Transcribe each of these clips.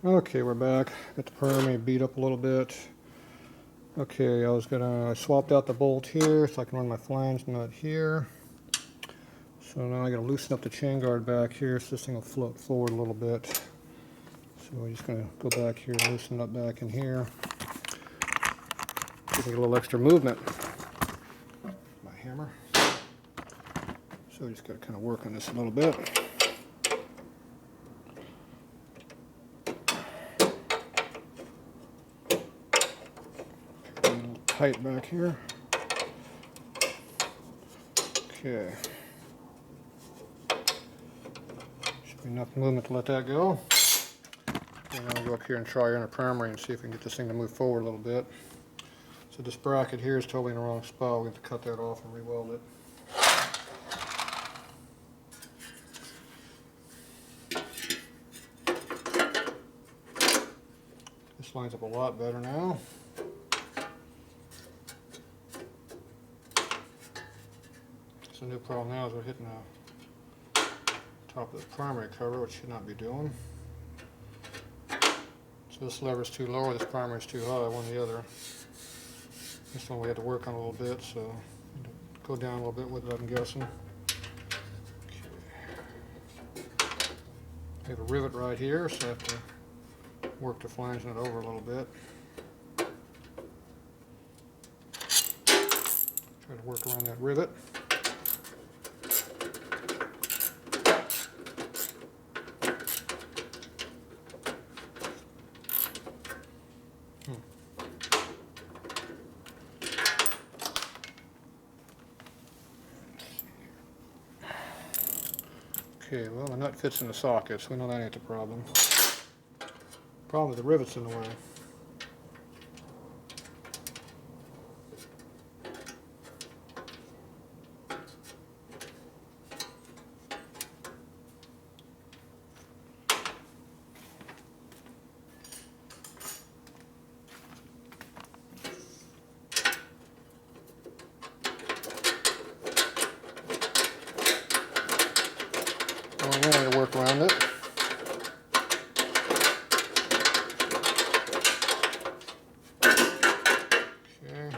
Okay, we're back. Got the primary beat up a little bit. Okay, I swapped out the bolt here so I can run my flange nut here. So now I gotta loosen up the chain guard back here so this thing will float forward a little bit. So we're just gonna go back here and loosen it up back in here. Give it a little extra movement. My hammer. So we just gotta kind of work on this a little bit. Tight back here. Okay. Should be enough movement to let that go. And then I'll go up here and try on a primary and see if we can get this thing to move forward a little bit. So this bracket here is totally in the wrong spot. We have to cut that off and re-weld it. This lines up a lot better now. The new problem now is we're hitting the top of the primary cover, which should not be doing. So this lever is too low, or this primary is too high, one or the other. This one we had to work on a little bit, so go down a little bit with it, I'm guessing. Okay. We have a rivet right here, so I have to work the flange nut over a little bit. Try to work around that rivet. Okay, well the nut fits in the socket, so we know that ain't the problem. Problem is the rivet's in the way. Well, now I gotta work around it. Okay.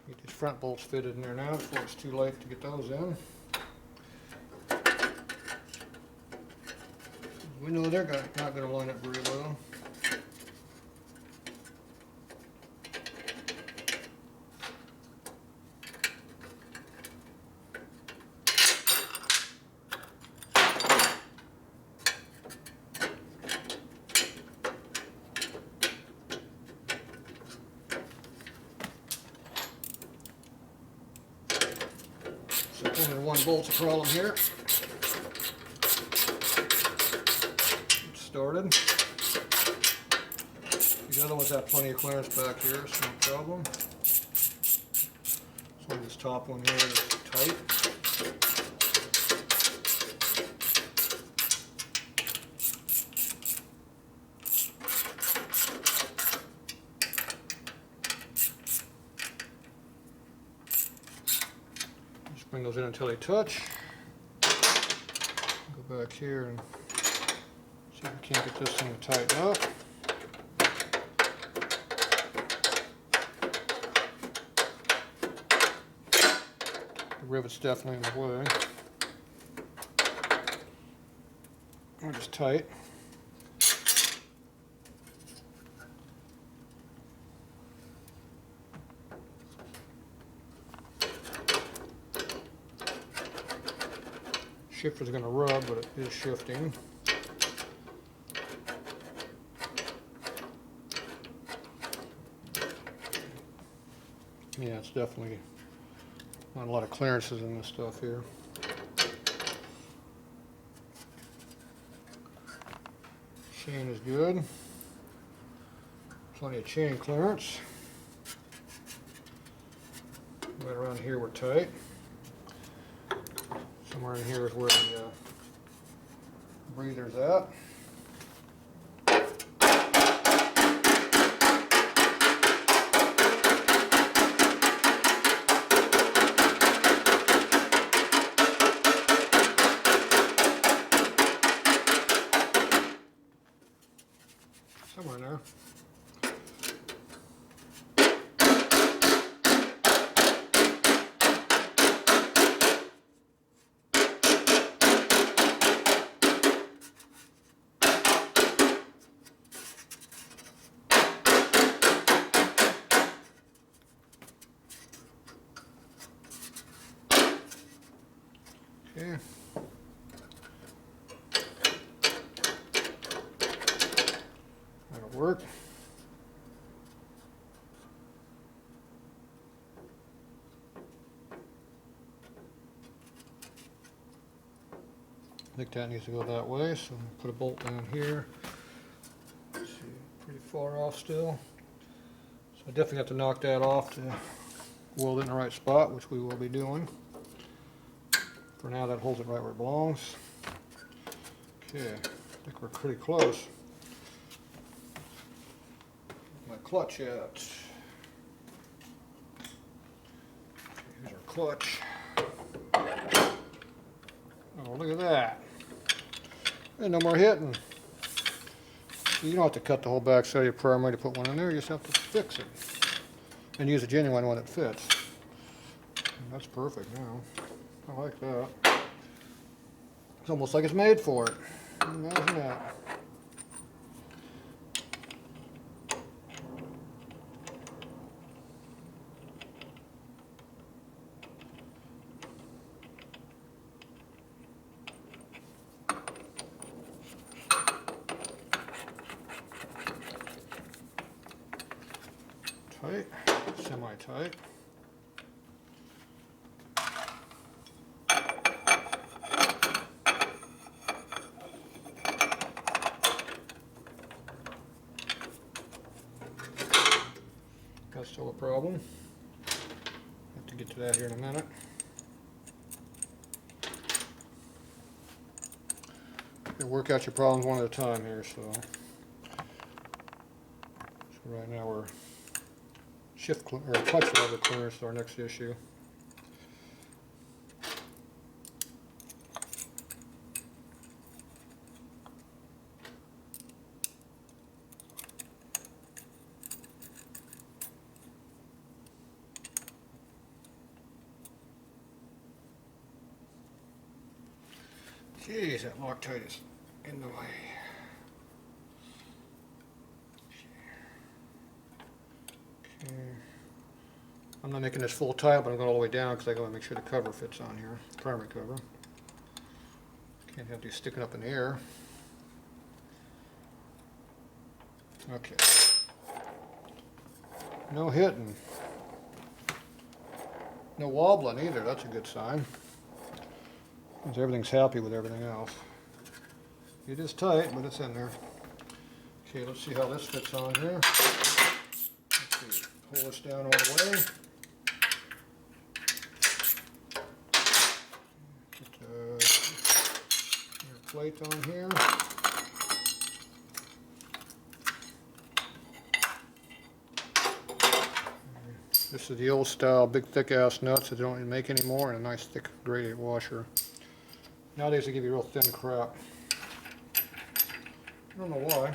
Get these front bolts fitted in there now before it's too late to get those in. We know they're not going to line up very well. So only one bolt's a problem here. Started. These other ones have plenty of clearance back here, so no problem. So this top one here is tight. Just bring those in until they touch. Go back here and see if we can't get this thing to tighten up. The rivet's definitely in the way. Or just tight. Shifter's going to rub, but it is shifting. Yeah, it's definitely not a lot of clearances in this stuff here. Chain is good. Plenty of chain clearance. Right around here we're tight. Somewhere in here is where the breather's at. somewhere in there. Okay. That'll work. I think that needs to go that way, so I'm gonna put a bolt down here. Let's see, pretty far off still. So I definitely have to knock that off to weld it in the right spot, which we will be doing. For now, that holds it right where it belongs. Okay, I think we're pretty close. My clutch at. Okay, here's our clutch. Oh, look at that. And no more hitting. You don't have to cut the whole back side of your primary to put one in there, you just have to fix it. And use a genuine one that fits. And that's perfect now. I like that. It's almost like it's made for it. Imagine that. Tight, semi-tight. That's still a problem. Have to get to that here in a minute. You work out your problems one at a time here, so right now we're clutch lever clearance is our next issue. Jeez, that Loctite is in the way. Okay. I'm not making this full tight, but I'm going all the way down because I got to make sure the cover fits on here, primary cover. Can't have these sticking up in the air. Okay. No hitting. No wobbling either, that's a good sign. Means everything's happy with everything else. It is tight, but it's in there. Okay, let's see how this fits on here. Let's see, pull this down all the way. Put your plate on here. This is the old style, big thick ass nuts that they don't even make anymore, and a nice thick gradient washer. Nowadays they give you real thin crap. I don't know why.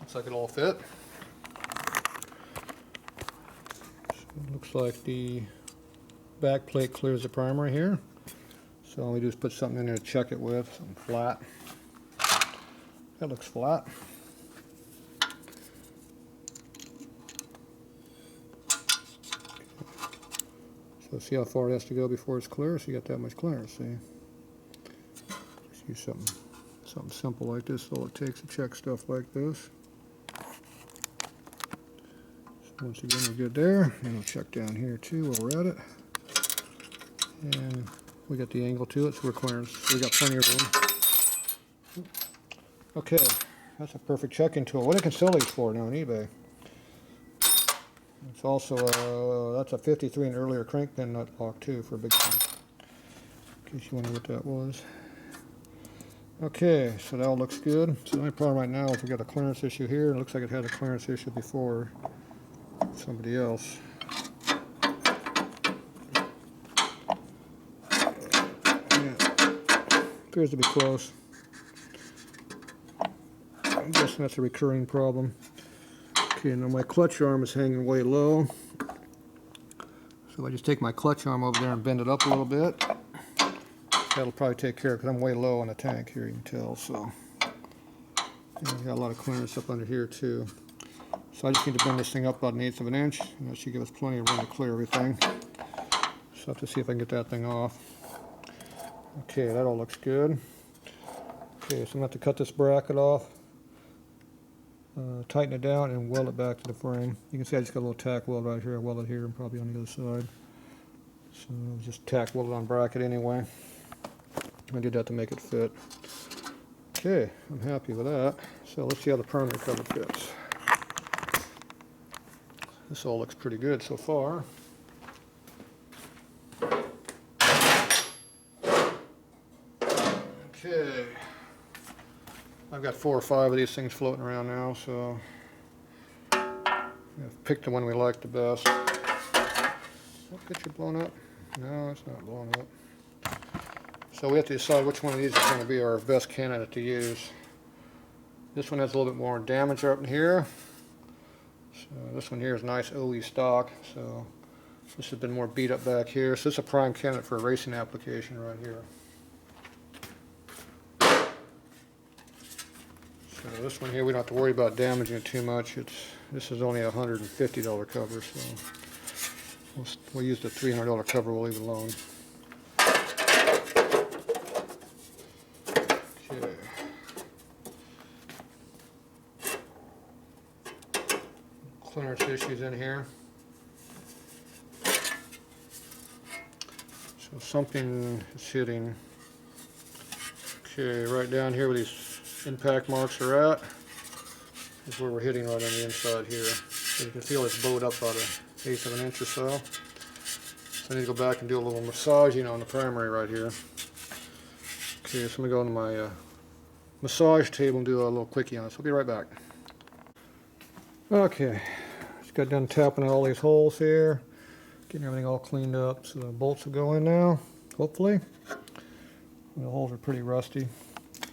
Looks like it all fit. So it looks like the back plate clears the primer here. So all we do is put something in there to check it with, something flat. That looks flat. So see how far it has to go before it's clear? So you got that much clearance, see? Just use something simple like this, all it takes to check stuff like this. Once again, we're good there, and we'll check down here too while we're at it. And we got the angle to it, so we're clearance. We got plenty of room. Okay, that's a perfect checking tool. What do you can sell these for now on eBay? It's also that's a 53 and earlier crank pin nut lock too for a big thing. In case you wonder what that was. Okay, so that all looks good. So the only problem right now is we got a clearance issue here. It looks like it had a clearance issue before somebody else. Yeah, appears to be close. I'm guessing that's a recurring problem. Okay, now my clutch arm is hanging way low. So I just take my clutch arm over there and bend it up a little bit. That'll probably take care of it because I'm way low on the tank here, you can tell. So I've got a lot of clearance up under here too. So I just need to bend this thing up about 1/8 of an inch, and that should give us plenty of room to clear everything. So I have to see if I can get that thing off. Okay, that all looks good. Okay, so I'm going to have to cut this bracket off, tighten it down, and weld it back to the frame. You can see I just got a little tack weld right here. I welded here and probably on the other side. So just tack welded on bracket anyway. I did that to make it fit. Okay, I'm happy with that. So let's see how the permanent cover fits. This all looks pretty good so far. Okay, I've got 4 or 5 of these things floating around now, so I've picked the one we like the best. What, get you blown up? No, it's not blown up. So we have to decide which one of these is going to be our best candidate to use. This one has a little bit more damage up in here. So this one here is nice OE stock. So this has been more beat up back here. So this is a prime candidate for a racing application right here. So this one here we don't have to worry about damaging it too much. This is only a $150 cover, so we'll use the $300 cover. We'll leave it alone. Clearance issues in here. So something is hitting. Okay, right down here where these impact marks are at is where we're hitting right on the inside here. So you can feel it's bowed up about 1/8 of an inch or so. So I need to go back and do a little massaging on the primary right here. Okay, so I'm going to go into my massage table and do a little quickie on it. So I'll be right back. Okay, just got done tapping out all these holes here, getting everything all cleaned up. So the bolts will go in now, hopefully. The holes are pretty rusty.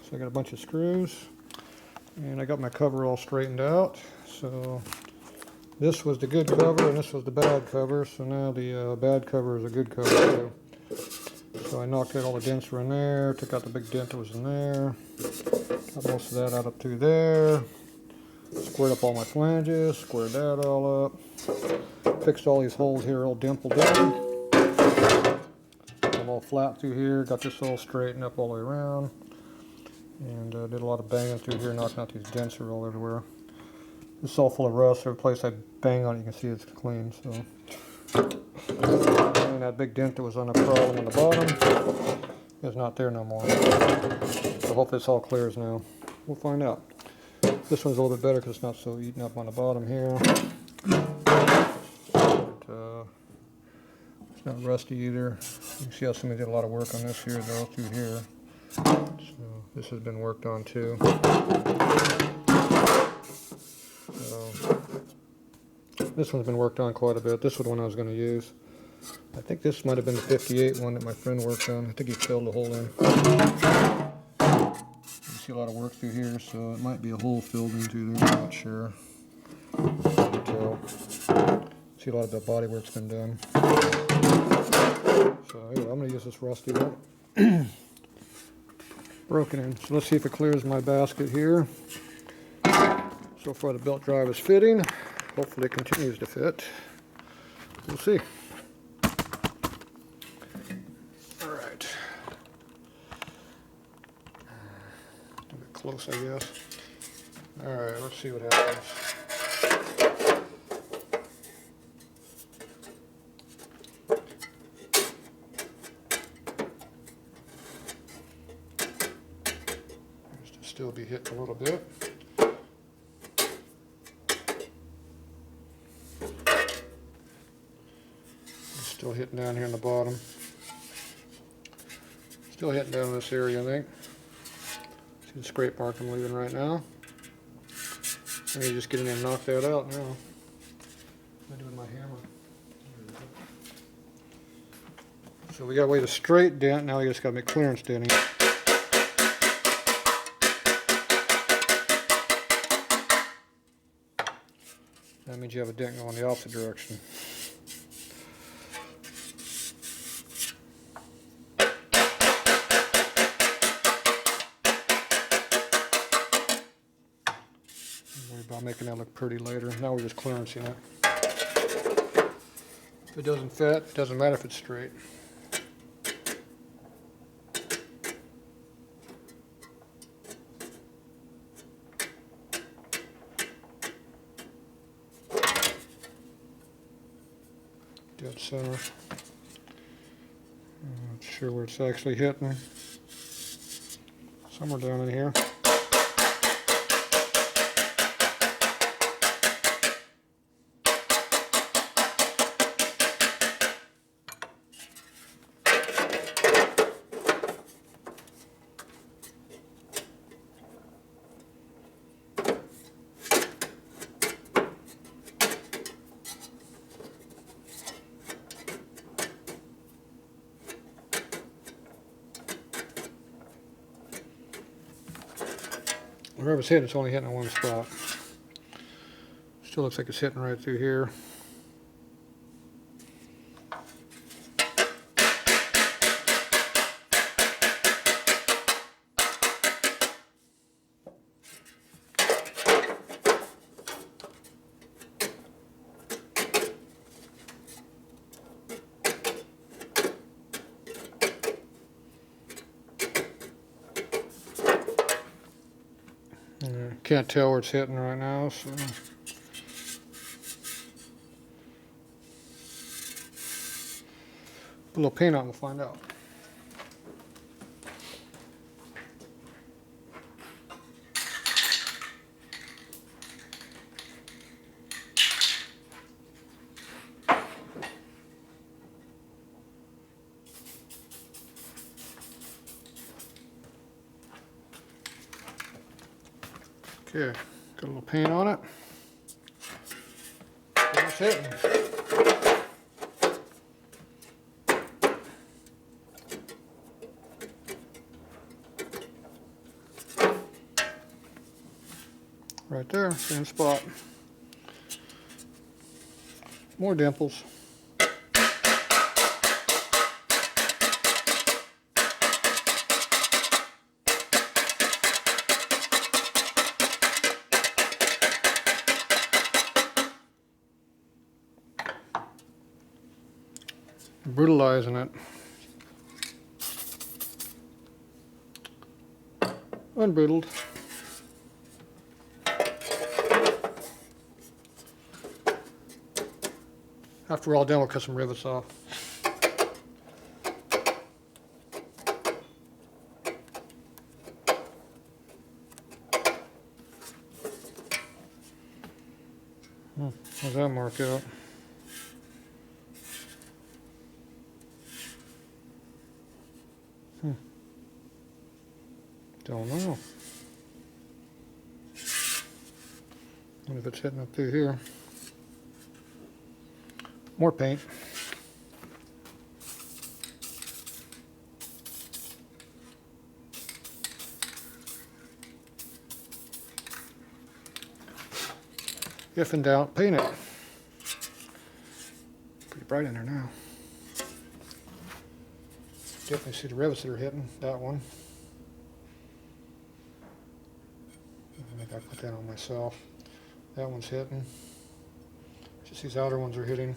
So I got a bunch of screws, and I got my cover all straightened out. So this was the good cover, and this was the bad cover. So now the bad cover is a good cover too. So I knocked out all the dents were in there, took out the big dent that was in there, got most of that out up through there. Squared up all my flanges, squared that all up, fixed all these holes here all dimpled in. I'm all flat through here, got this all straightened up all the way around, and did a lot of banging through here, knocking out these dents are all everywhere. This is all full of rust. Every place I bang on it, you can see it's clean. So, and that big dent that was on the problem on the bottom is not there no more. So hopefully this all clears now. We'll find out. This one's a little bit better because it's not so eaten up on the bottom here. But, it's not rusty either. You can see how somebody did a lot of work on this here though, through here. So this has been worked on too. So this one's been worked on quite a bit. This was the one I was going to use. I think this might have been the 58 one that my friend worked on. I think he filled the hole in. See a lot of work through here, so it might be a hole filled in through there, I'm not sure. See a lot of the body work's been done. So anyway, I'm going to use this rusty one. Broken in. So let's see if it clears my basket here. So far the belt drive is fitting. Hopefully it continues to fit. We'll see. Alright. Close, I guess. Alright, let's see what happens. Just to still be hitting a little bit. Still hitting down here in the bottom. Still hitting down in this area, I think. See the scrape mark I'm leaving right now. I need to just get in there and knock that out now. What do I do with my hammer? So we got away the straight dent, now we just got to make clearance denting. That means you have a dent going the opposite direction. Worry about making that look pretty later. Now we're just clearancing it. If it doesn't fit, it doesn't matter if it's straight. Dead center. I'm not sure where it's actually hitting. Somewhere down in here. Wherever it's hitting, it's only hitting in one spot. Still looks like it's hitting right through here. Can't tell where it's hitting right now, so put a little paint on and we'll find out. Okay, got a little paint on it. It's hitting. Right there, same spot. More dimples. Brutalizing it. Unbrittled. After we're all done, we'll cut some rivets off. How's that mark out? Don't know. What if it's hitting up through here? More paint. If in doubt, paint it. Pretty bright in there now. Definitely see the rivets that are hitting. That one. Maybe I put that on myself. That one's hitting. Just these outer ones are hitting.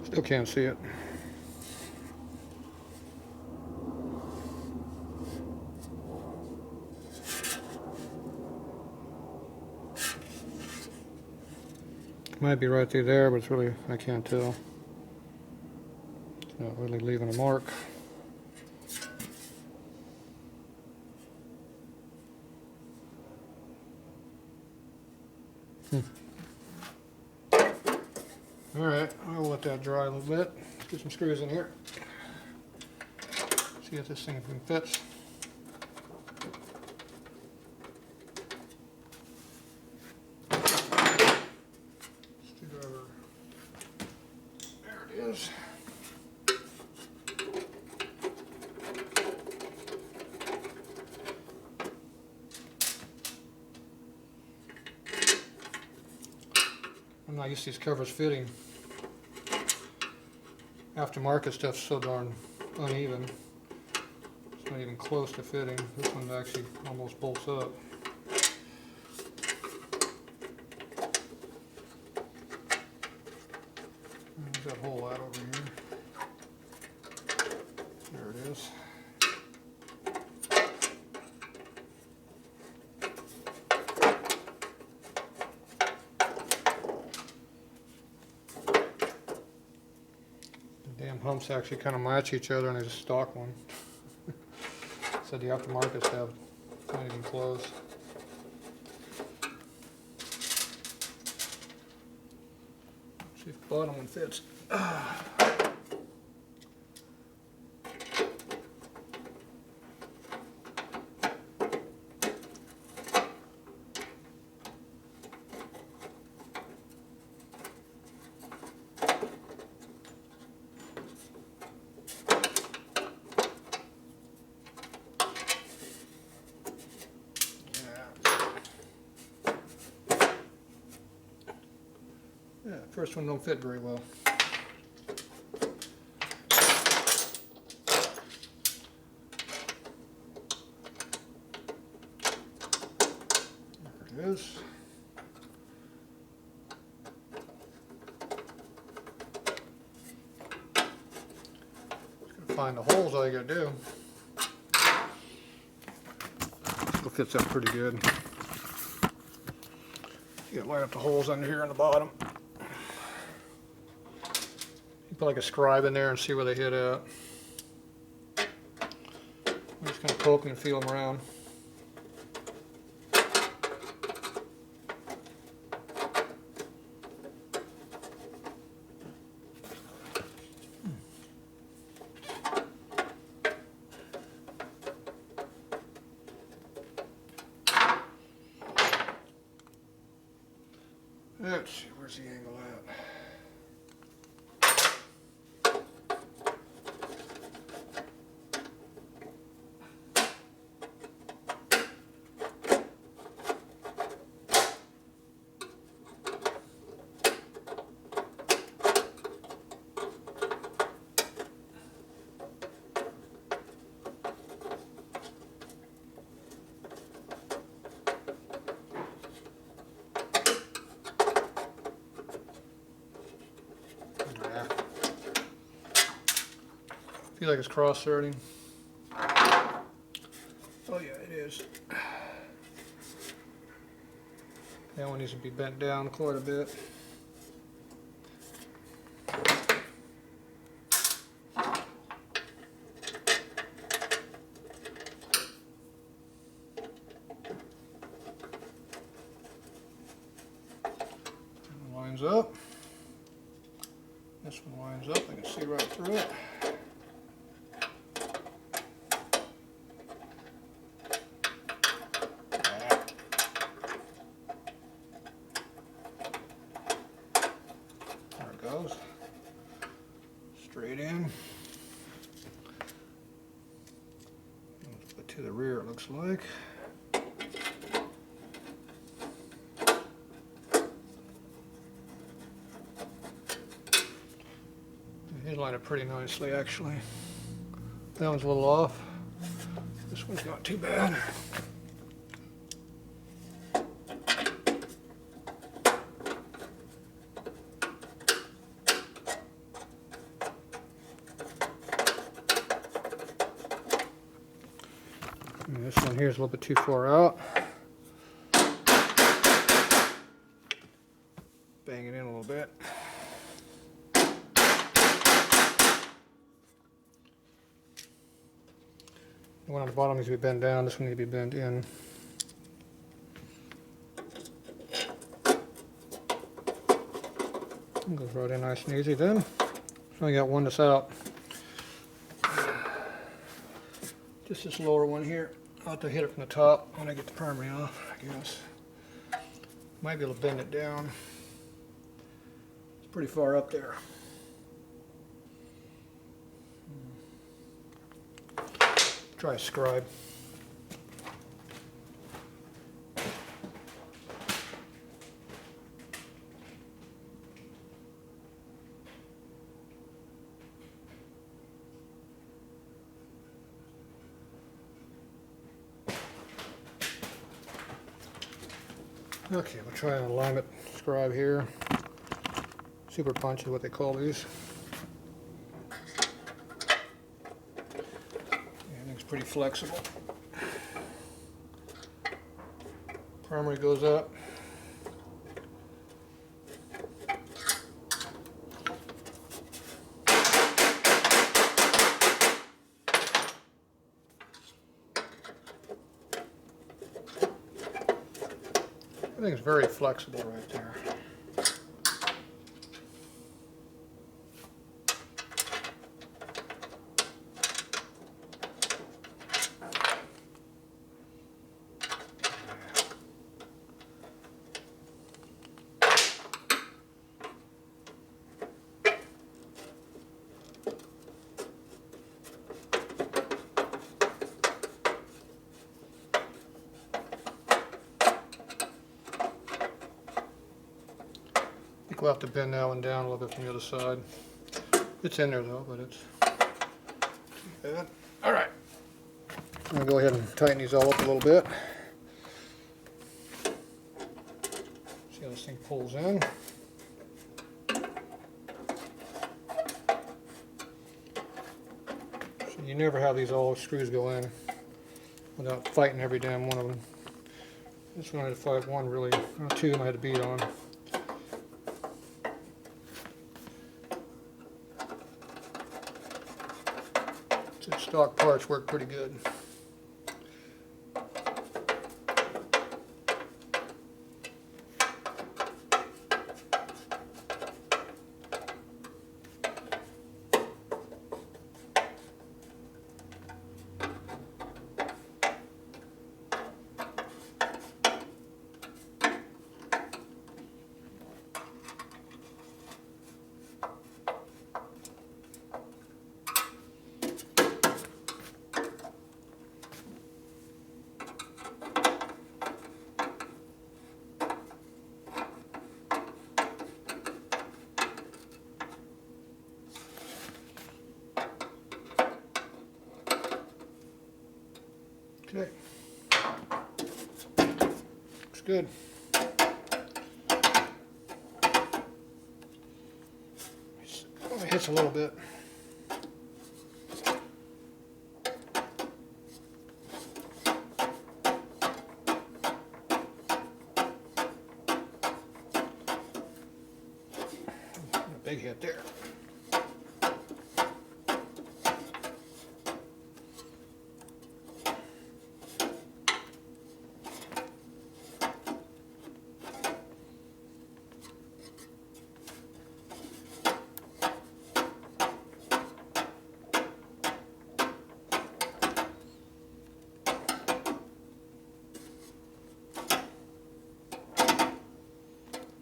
Still can't see it. Might be right through there, but it's really, I can't tell. It's not really leaving a mark. Alright, I'll let that dry a little bit. Let's get some screws in here. See if this thing fits. Screwdriver. There it is. I'm not used to these covers fitting. Aftermarket stuff's so darn uneven. It's not even close to fitting. This one actually almost bolts up. There's that hole out over here. There it is. Damn humps actually kind of match each other, and there's a stock one. So the aftermarkets have not even close. See if the bottom one fits. Yeah, first one don't fit very well. There it is. Just gonna find the holes, all you gotta do. Still fits up pretty good. You gotta line up the holes under here on the bottom. Put like a scribe in there and see where they hit at. I'm just kind of poking and feel them around. Let's see, where's the angle at? Feel like it's cross-threading. Oh yeah, it is. That one needs to be bent down quite a bit. Lines up. This one lines up. I can see right through it. Goes straight in. To the rear, it looks like. He's lined up pretty nicely, actually. That one's a little off. This one's not too bad. this one here is a little bit too far out. Bang it in a little bit. The one on the bottom needs to be bent down, this one needs to be bent in. It goes right in nice and easy then. So I got one that's out. Just this lower one here. I'll have to hit it from the top when I get the primary off, I guess. Might be able to bend it down. It's pretty far up there. Try a scribe. Okay, we'll try an alignment scribe here. Super punch is what they call these. Everything's pretty flexible. Primary goes up. Everything's very flexible right there. We'll have to bend that one down a little bit from the other side. It's in there though, but it's good. All right. I'm going to go ahead and tighten these all up a little bit. See how this thing pulls in. So you never have these all screws go in without fighting every damn one of them. This one I had to fight one really, two of them I had to beat on. Stock parts work pretty good. Okay, looks good. It hits a little bit. A big hit there.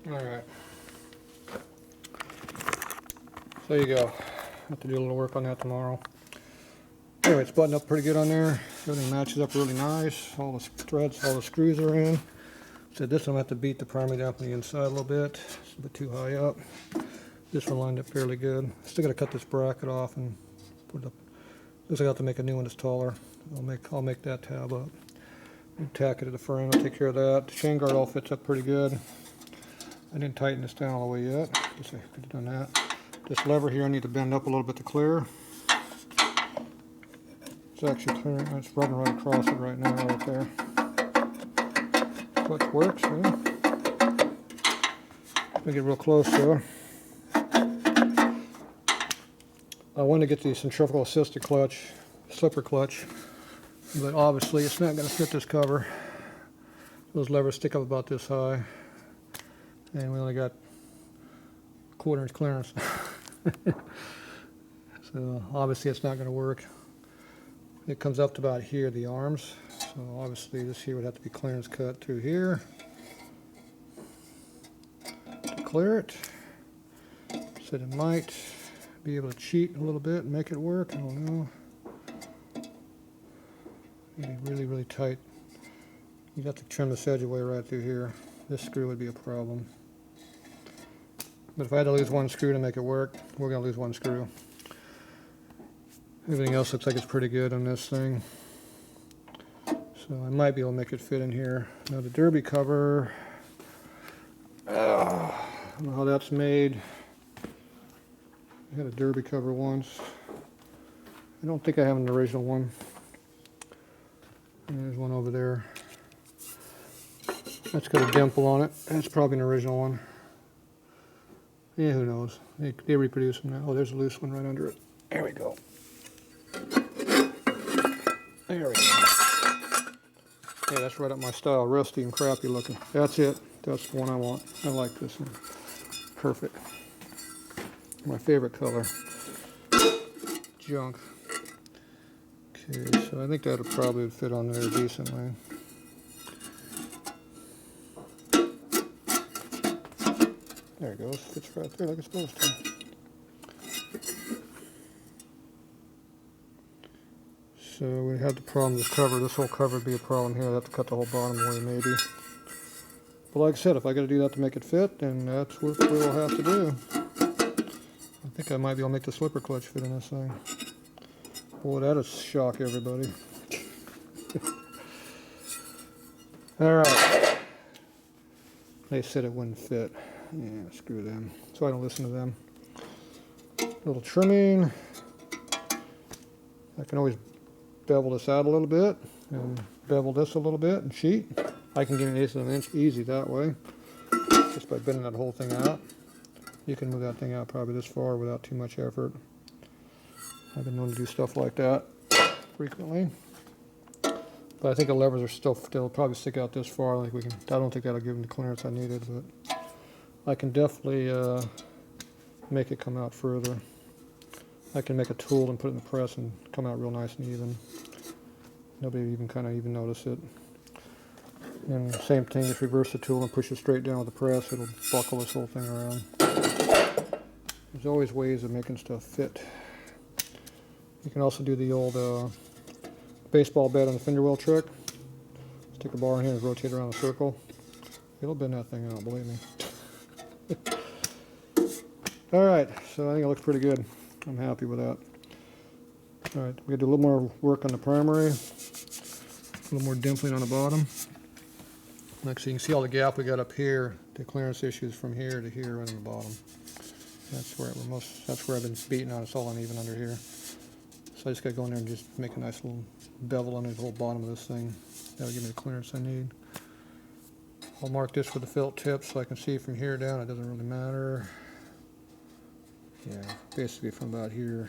Alright, so there you go. Have to do a little work on that tomorrow. Anyway, it's buttoned up pretty good on there. Everything matches up really nice. All the threads, all the screws are in. So this one I have to beat the primary down from the inside a little bit. It's a bit too high up. This one lined up fairly good. Still got to cut this bracket off and put it up. This I got to make a new one that's taller. I'll make that tab up. And tack it to the frame. I'll take care of that. The chain guard all fits up pretty good. I didn't tighten this down all the way yet. Guess I could have done that. This lever here I need to bend up a little bit to clear. It's actually clearing, it's running right across it right now, right there. Clutch works, yeah. Let me get real close there. I want to get the centrifugal assisted clutch, slipper clutch, but obviously it's not going to fit this cover. Those levers stick up about this high, and we only got 1/4 inch clearance. So obviously it's not going to work. It comes up to about here, the arms. So obviously this here would have to be clearance cut through here to clear it. So it might be able to cheat a little bit and make it work. I don't know. It'd be really, really tight. You'd have to trim this edge away right through here. This screw would be a problem. But if I had to lose one screw to make it work, we're going to lose one screw. Everything else looks like it's pretty good on this thing. So I might be able to make it fit in here. Now the derby cover, I don't know how that's made. I had a derby cover once. I don't think I have an original one. There's one over there. That's got a dimple on it. That's probably an original one. Yeah, who knows? They reproduce them now. Oh, there's a loose one right under it. There we go. There we go. Yeah, that's right up my style. Rusty and crappy looking. That's it. That's the one I want. I like this one. Perfect. My favorite color. Junk. Okay, so I think that would probably fit on there decently. There it goes. Fits right there like it's supposed to. So we had the problem with the cover. This whole cover would be a problem here. I'd have to cut the whole bottom away maybe. But like I said, if I got to do that to make it fit, then that's what we'll have to do. I think I might be able to make the slipper clutch fit in this thing. Boy, that'll shock everybody. Alright. They said it wouldn't fit. Yeah, screw them. So I don't listen to them. Little trimming. I can always bevel this out a little bit and bevel this a little bit and cheat. I can get an 1/8 of an inch easy that way, just by bending that whole thing out. You can move that thing out probably this far without too much effort. I've been known to do stuff like that frequently. But I think the levers are still probably stick out this far. Like I don't think that'll give them the clearance I needed, but I can definitely make it come out further. I can make a tool and put it in the press and come out real nice and even. Nobody even even notice it. And same thing, just reverse the tool and push it straight down with the press. It'll buckle this whole thing around. There's always ways of making stuff fit. You can also do the old baseball bat on the fender well trick. Stick a bar in here and rotate around a circle. It'll bend that thing out, believe me. Alright, so I think it looks pretty good. I'm happy with that. Alright, we gotta do a little more work on the primary. A little more dimpling on the bottom. Like, so you can see all the gap we got up here. The clearance issues from here to here right on the bottom. That's where I've been beating on. It's all uneven under here. So I just gotta go in there and just make a nice little bevel under the whole bottom of this thing. That'll give me the clearance I need. I'll mark this with the felt tip so I can see from here down. It doesn't really matter. Yeah, basically from about here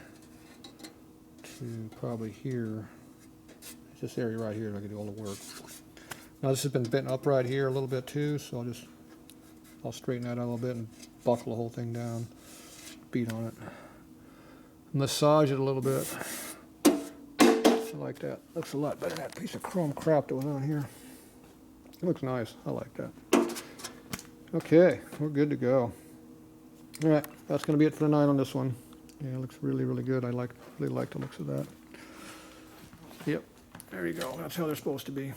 to probably here. It's this area right here that I can do all the work. Now this has been bent up right here a little bit too, so I'll straighten that out a little bit and buckle the whole thing down. Beat on it. Massage it a little bit. I like that. Looks a lot better than that piece of chrome crap that was on here. It looks nice. I like that. Okay, we're good to go. Alright, that's going to be it for the night on this one. Yeah, it looks really, really good. I really like the looks of that. Yep, there you go. That's how they're supposed to be.